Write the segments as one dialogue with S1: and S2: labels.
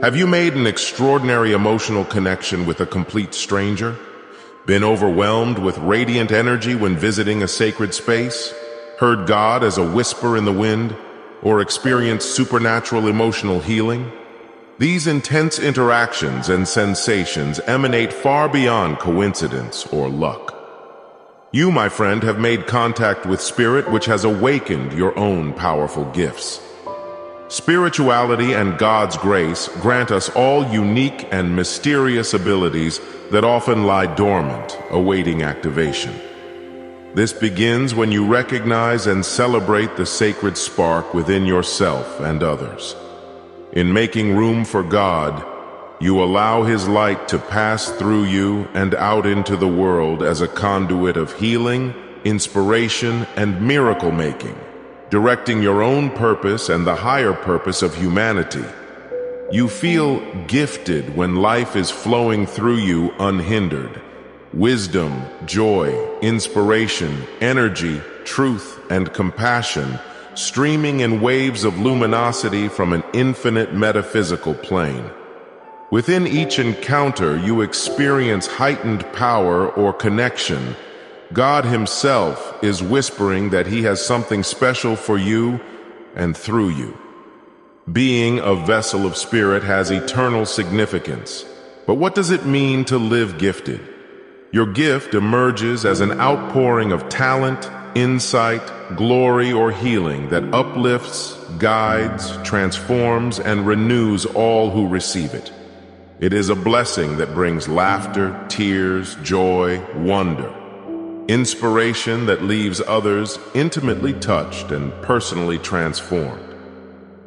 S1: Have you made an extraordinary emotional connection with a complete stranger? Been overwhelmed with radiant energy when visiting a sacred space? Heard God as a whisper in the wind? Or experienced supernatural emotional healing? These intense interactions and sensations emanate far beyond coincidence or luck. You, my friend, have made contact with spirit which has awakened your own powerful gifts. Spirituality and God's grace grant us all unique and mysterious abilities that often lie dormant, awaiting activation. This begins when you recognize and celebrate the sacred spark within yourself and others. In making room for God, you allow His light to pass through you and out into the world as a conduit of healing, inspiration, and miracle-making, directing your own purpose and the higher purpose of humanity. You feel gifted when life is flowing through you unhindered. Wisdom, joy, inspiration, energy, truth, and compassion streaming in waves of luminosity from an infinite metaphysical plane. Within each encounter, you experience heightened power or connection. God Himself is whispering that He has something special for you and through you. Being a vessel of spirit has eternal significance. But what does it mean to live gifted? Your gift emerges as an outpouring of talent, insight, glory, or healing that uplifts, guides, transforms, and renews all who receive it. It is a blessing that brings laughter, tears, joy, wonder. Inspiration that leaves others intimately touched and personally transformed.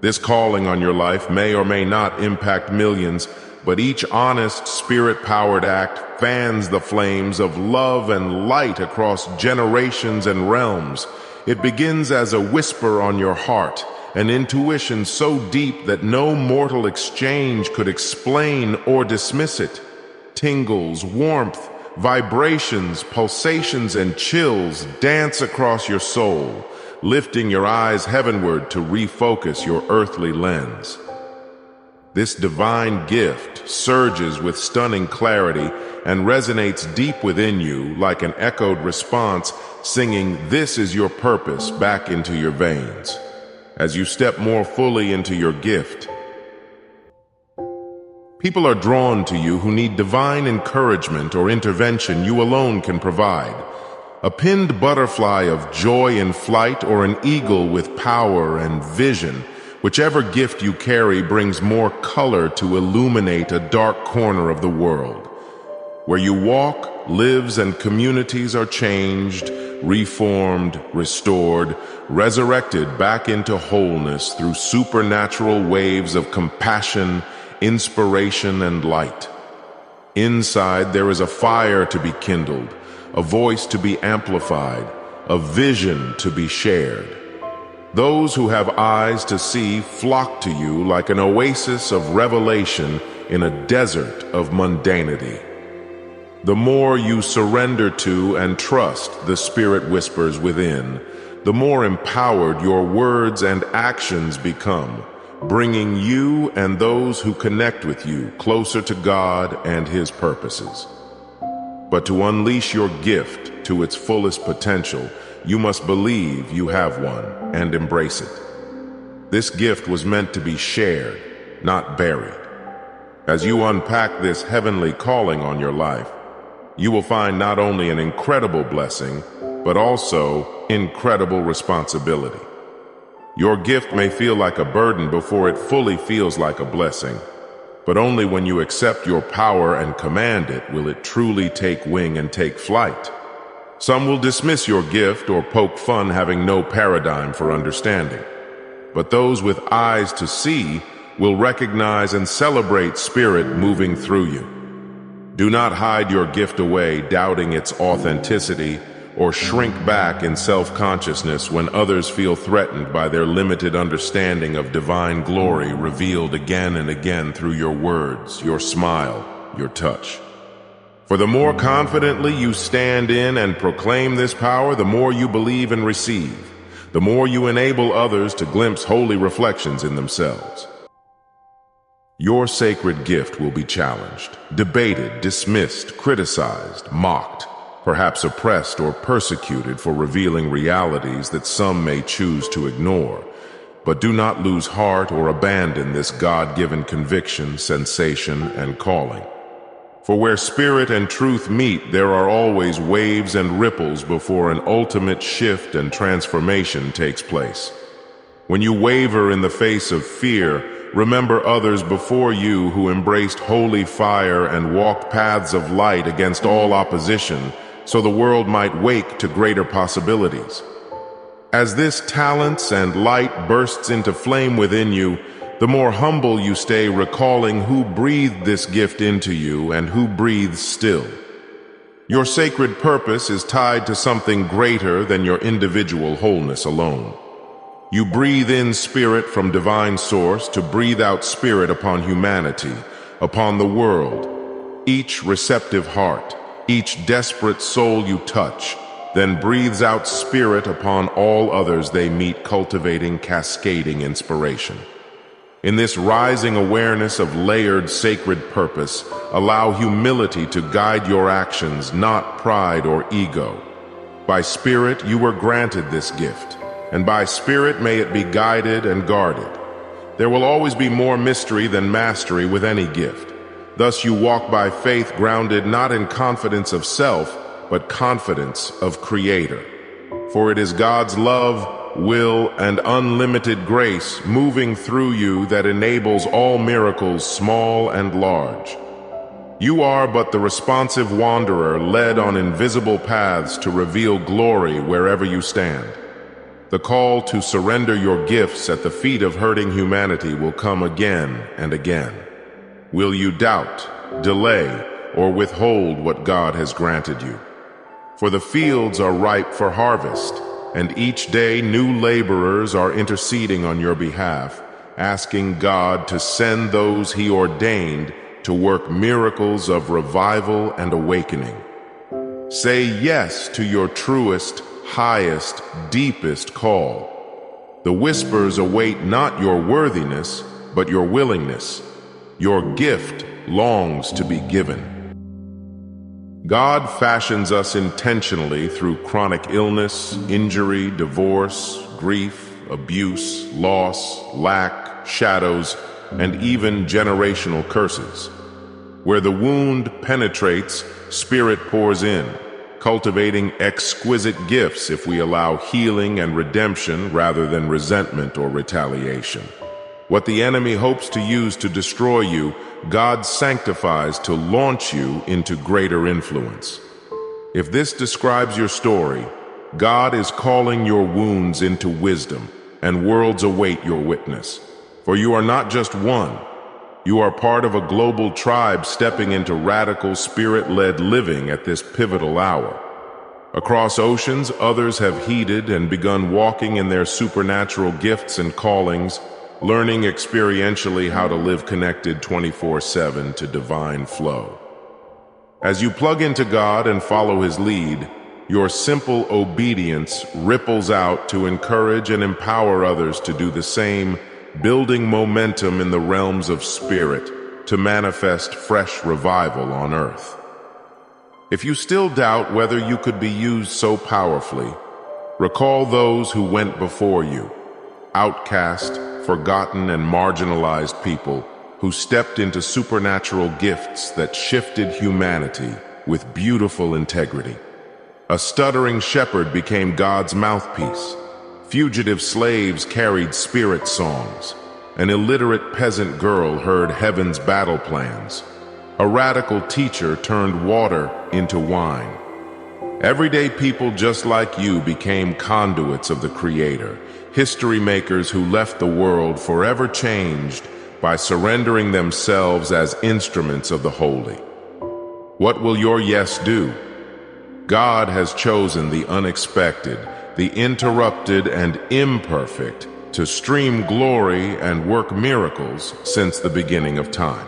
S1: This calling on your life may or may not impact millions, but each honest, spirit-powered act fans the flames of love and light across generations and realms. It begins as a whisper on your heart, an intuition so deep that no mortal exchange could explain or dismiss it. Tingles, warmth, vibrations, pulsations, and chills dance across your soul, lifting your eyes heavenward to refocus your earthly lens. This divine gift surges with stunning clarity and resonates deep within you like an echoed response, singing, "This is your purpose," back into your veins. As you step more fully into your gift, people are drawn to you who need divine encouragement or intervention you alone can provide. A pinned butterfly of joy in flight or an eagle with power and vision, whichever gift you carry brings more color to illuminate a dark corner of the world. Where you walk, lives, and communities are changed, reformed, restored, resurrected back into wholeness through supernatural waves of compassion, inspiration, and light. Inside, there is a fire to be kindled, a voice to be amplified, a vision to be shared. Those who have eyes to see flock to you like an oasis of revelation in a desert of mundanity. The more you surrender to and trust the spirit whispers within, the more empowered your words and actions become, bringing you and those who connect with you closer to God and His purposes. But to unleash your gift to its fullest potential, you must believe you have one and embrace it. This gift was meant to be shared, not buried. As you unpack this heavenly calling on your life, you will find not only an incredible blessing, but also incredible responsibility. Your gift may feel like a burden before it fully feels like a blessing, but only when you accept your power and command it will it truly take wing and take flight. Some will dismiss your gift or poke fun, having no paradigm for understanding. But those with eyes to see will recognize and celebrate spirit moving through you. Do not hide your gift away, doubting its authenticity, or shrink back in self-consciousness when others feel threatened by their limited understanding of divine glory revealed again and again through your words, your smile, your touch. For the more confidently you stand in and proclaim this power, the more you believe and receive, the more you enable others to glimpse holy reflections in themselves. Your sacred gift will be challenged, debated, dismissed, criticized, mocked, perhaps oppressed or persecuted for revealing realities that some may choose to ignore. But do not lose heart or abandon this God-given conviction, sensation, and calling. For where spirit and truth meet, there are always waves and ripples before an ultimate shift and transformation takes place. When you waver in the face of fear, remember others before you who embraced holy fire and walked paths of light against all opposition, so the world might wake to greater possibilities. As this talents and light bursts into flame within you, the more humble you stay, recalling who breathed this gift into you and who breathes still. Your sacred purpose is tied to something greater than your individual wholeness alone. You breathe in spirit from divine source to breathe out spirit upon humanity, upon the world. Each receptive heart, each desperate soul you touch, then breathes out spirit upon all others they meet, cultivating cascading inspiration. In this rising awareness of layered sacred purpose, allow humility to guide your actions, not pride or ego. By spirit you were granted this gift, and by spirit may it be guided and guarded. There will always be more mystery than mastery with any gift. Thus you walk by faith, grounded not in confidence of self, but confidence of Creator. For it is God's love, will, and unlimited grace moving through you that enables all miracles, small and large. You are but the responsive wanderer led on invisible paths to reveal glory wherever you stand. The call to surrender your gifts at the feet of hurting humanity will come again and again. Will you doubt, delay, or withhold what God has granted you? For the fields are ripe for harvest, and each day new laborers are interceding on your behalf, asking God to send those He ordained to work miracles of revival and awakening. Say yes to your truest, highest, deepest call. The whispers await not your worthiness, but your willingness. Your gift longs to be given. God fashions us intentionally through chronic illness, injury, divorce, grief, abuse, loss, lack, shadows, and even generational curses. Where the wound penetrates, spirit pours in, cultivating exquisite gifts if we allow healing and redemption rather than resentment or retaliation. What the enemy hopes to use to destroy you, God sanctifies to launch you into greater influence. If this describes your story, God is calling your wounds into wisdom, and worlds await your witness. For you are not just one. You are part of a global tribe stepping into radical spirit-led living at this pivotal hour. Across oceans, others have heeded and begun walking in their supernatural gifts and callings, learning experientially how to live connected 24/7 to divine flow. As you plug into God and follow His lead, your simple obedience ripples out to encourage and empower others to do the same, building momentum in the realms of spirit to manifest fresh revival on earth. If you still doubt whether you could be used so powerfully, recall those who went before you, outcast, forgotten, and marginalized people who stepped into supernatural gifts that shifted humanity with beautiful integrity. A stuttering shepherd became God's mouthpiece. Fugitive slaves carried spirit songs. An illiterate peasant girl heard heaven's battle plans. A radical teacher turned water into wine. Everyday people just like you became conduits of the Creator, history makers who left the world forever changed by surrendering themselves as instruments of the holy. What will your yes do? God has chosen the unexpected, the interrupted and imperfect to stream glory and work miracles since the beginning of time.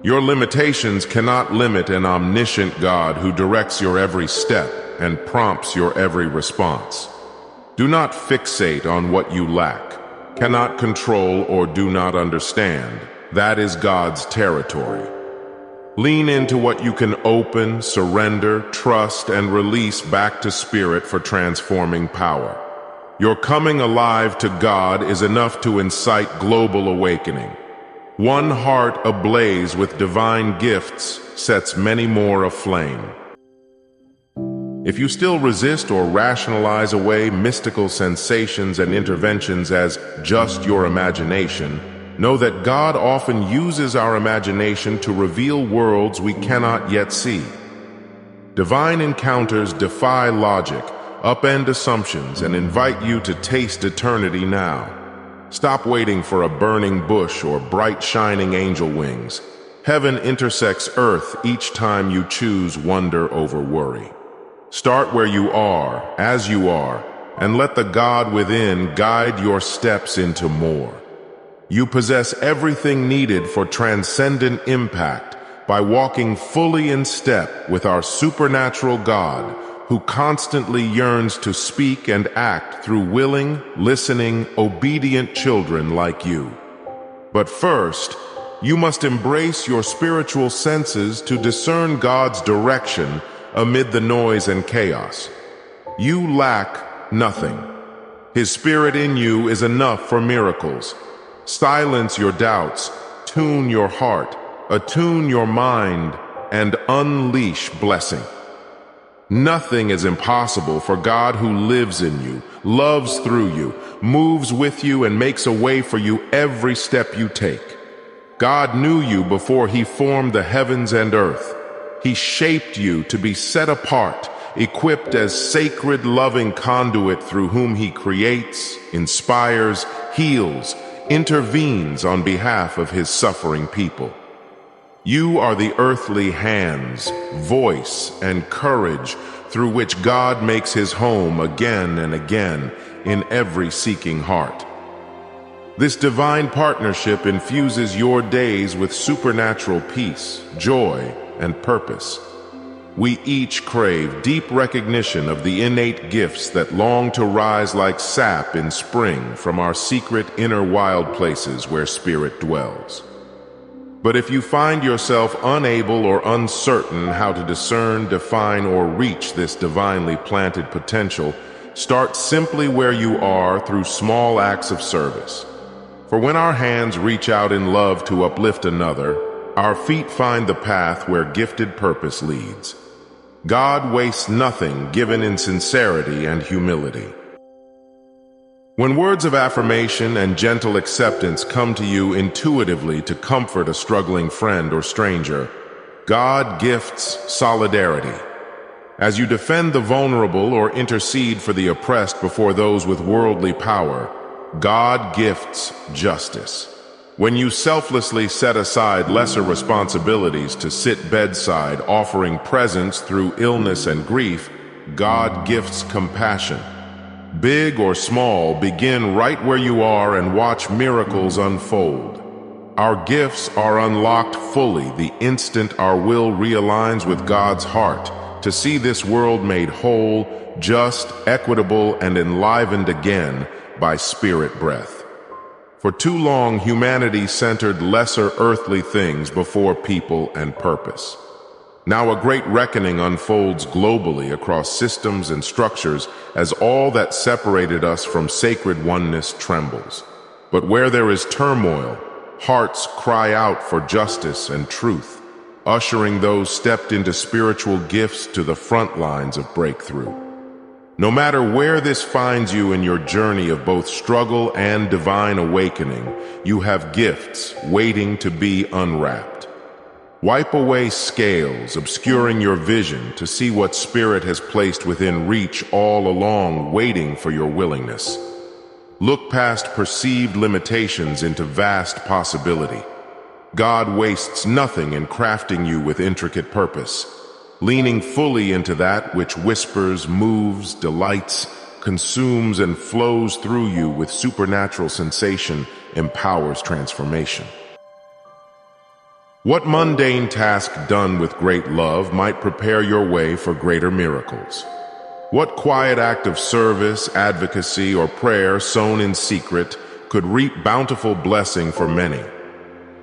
S1: Your limitations cannot limit an omniscient God who directs your every step and prompts your every response. Do not fixate on what you lack, cannot control, or do not understand, That is God's territory. Lean into what you can open, surrender, trust, and release back to Spirit for transforming power. Your coming alive to God is enough to incite global awakening. One heart ablaze with divine gifts sets many more aflame. If you still resist or rationalize away mystical sensations and interventions as just your imagination, know that God often uses our imagination to reveal worlds we cannot yet see. Divine encounters defy logic, upend assumptions, and invite you to taste eternity now. Stop waiting for a burning bush or bright shining angel wings. Heaven intersects earth each time you choose wonder over worry. Start where you are, as you are, and let the God within guide your steps into more. You possess everything needed for transcendent impact by walking fully in step with our supernatural God, who constantly yearns to speak and act through willing, listening, obedient children like you. But first, you must embrace your spiritual senses to discern God's direction amid the noise and chaos. You lack nothing. His Spirit in you is enough for miracles. Silence your doubts, tune your heart, attune your mind, and unleash blessing. Nothing is impossible for God who lives in you, loves through you, moves with you, and makes a way for you every step you take. God knew you before He formed the heavens and earth. He shaped you to be set apart, equipped as sacred, loving conduit through whom He creates, inspires, heals, intervenes on behalf of His suffering people. You are the earthly hands, voice, and courage through which God makes His home again and again in every seeking heart. This divine partnership infuses your days with supernatural peace, joy, and purpose. We each crave deep recognition of the innate gifts that long to rise like sap in spring from our secret inner wild places where Spirit dwells. But if you find yourself unable or uncertain how to discern, define, or reach this divinely planted potential, start simply where you are through small acts of service. For when our hands reach out in love to uplift another, our feet find the path where gifted purpose leads. God wastes nothing given in sincerity and humility. When words of affirmation and gentle acceptance come to you intuitively to comfort a struggling friend or stranger, God gifts solidarity. As you defend the vulnerable or intercede for the oppressed before those with worldly power, God gifts justice. When you selflessly set aside lesser responsibilities to sit bedside, offering presence through illness and grief, God gifts compassion. Big or small, begin right where you are and watch miracles unfold. Our gifts are unlocked fully the instant our will realigns with God's heart to see this world made whole, just, equitable, and enlivened again by Spirit breath. For too long, humanity centered lesser earthly things before people and purpose. Now a great reckoning unfolds globally across systems and structures as all that separated us from sacred oneness trembles. But where there is turmoil, hearts cry out for justice and truth, ushering those stepped into spiritual gifts to the front lines of breakthrough. No matter where this finds you in your journey of both struggle and divine awakening, you have gifts waiting to be unwrapped. Wipe away scales, obscuring your vision to see what Spirit has placed within reach all along, waiting for your willingness. Look past perceived limitations into vast possibility. God wastes nothing in crafting you with intricate purpose, leaning fully into that which whispers, moves, delights, consumes, and flows through you with supernatural sensation, empowers transformation. What mundane task done with great love might prepare your way for greater miracles? What quiet act of service, advocacy, or prayer sown in secret could reap bountiful blessing for many?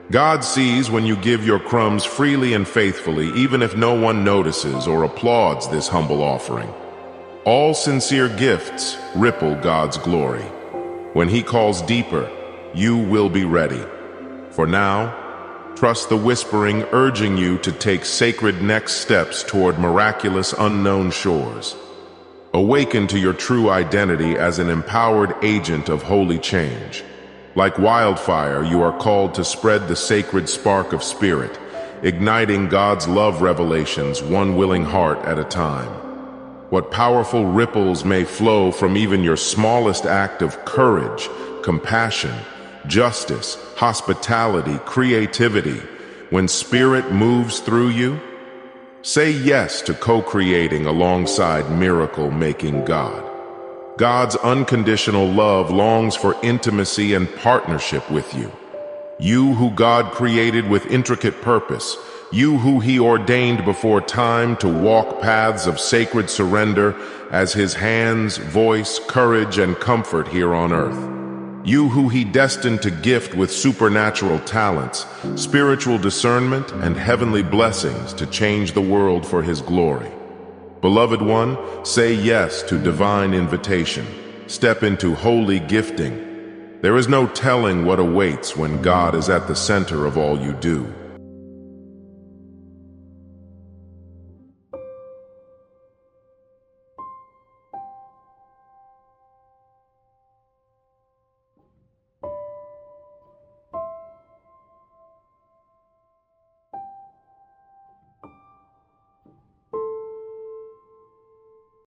S1: God sees when you give your crumbs freely and faithfully, even if no one notices or applauds this humble offering. All sincere gifts ripple God's glory. When He calls deeper, you will be ready. For now, trust the whispering urging you to take sacred next steps toward miraculous unknown shores. Awaken to your true identity as an empowered agent of holy change. Like wildfire, you are called to spread the sacred spark of spirit, igniting God's love revelations one willing heart at a time. What powerful ripples may flow from even your smallest act of courage, compassion, justice, hospitality, creativity, when Spirit moves through you? Say yes to co-creating alongside miracle-making God. God's unconditional love longs for intimacy and partnership with you. You who God created with intricate purpose, you who He ordained before time to walk paths of sacred surrender as His hands, voice, courage, and comfort here on earth. You who He destined to gift with supernatural talents, spiritual discernment, and heavenly blessings to change the world for His glory. Beloved one, say yes to divine invitation. Step into holy gifting. There is no telling what awaits when God is at the center of all you do.